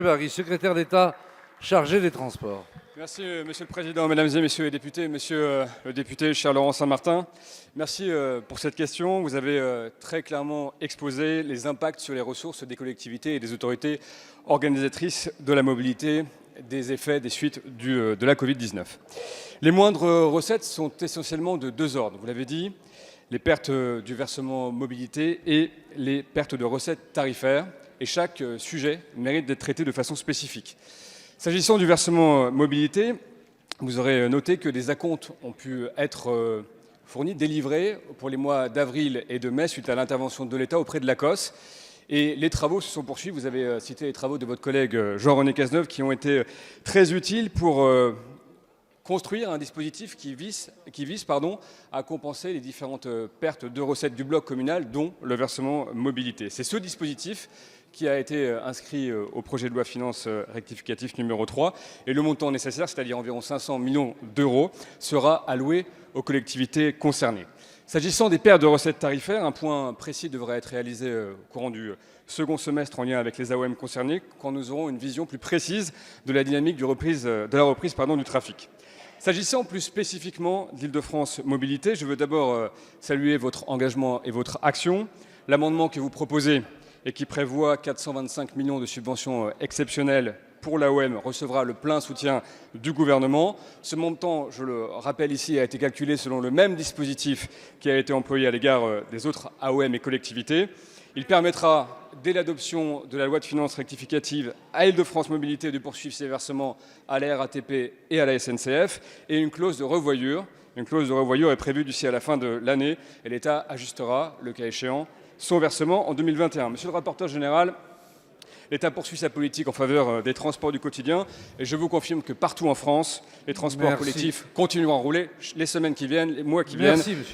Barry, secrétaire d'État chargé des Transports. Merci Monsieur le Président, Mesdames et Messieurs les députés, Monsieur le député cher Laurent Saint-Martin. Merci pour cette question. Vous avez très clairement exposé les impacts sur les ressources des collectivités et des autorités organisatrices de la mobilité, des effets des suites de la Covid-19. Les moindres recettes sont essentiellement de deux ordres, vous l'avez dit, les pertes du versement mobilité et les pertes de recettes tarifaires. Et chaque sujet mérite d'être traité de façon spécifique. S'agissant du versement mobilité, vous aurez noté que des acomptes ont pu être fournis, délivrés pour les mois d'avril et de mai suite à l'intervention de l'État auprès de l'ACOS. Et les travaux se sont poursuivis. Vous avez cité les travaux de votre collègue Jean-René Cazeneuve qui ont été très utiles pour construire un dispositif qui vise à compenser les différentes pertes de recettes du bloc communal, dont le versement mobilité. C'est ce dispositif qui a été inscrit au projet de loi finances rectificatif numéro 3. Et le montant nécessaire, c'est-à-dire environ 500 millions d'euros, sera alloué aux collectivités concernées. S'agissant des pertes de recettes tarifaires, un point précis devrait être réalisé au courant du second semestre en lien avec les AOM concernés, quand nous aurons une vision plus précise de la dynamique de la reprise du trafic. S'agissant plus spécifiquement d'Île-de-France Mobilité, je veux d'abord saluer votre engagement et votre action. L'amendement que vous proposez et qui prévoit 425 millions de subventions exceptionnelles pour l'AOM recevra le plein soutien du gouvernement. Ce montant, je le rappelle ici, a été calculé selon le même dispositif qui a été employé à l'égard des autres AOM et collectivités. Il permettra, dès l'adoption de la loi de finances rectificative, à Île-de-France Mobilité de poursuivre ses versements à la RATP et à la SNCF. Et une clause de revoyure est prévue d'ici à la fin de l'année et l'État ajustera, le cas échéant, son versement en 2021. Monsieur le rapporteur général, l'État poursuit sa politique en faveur des transports du quotidien et je vous confirme que partout en France, les transports collectifs continueront à rouler les semaines qui viennent, les mois qui viennent. Merci, monsieur.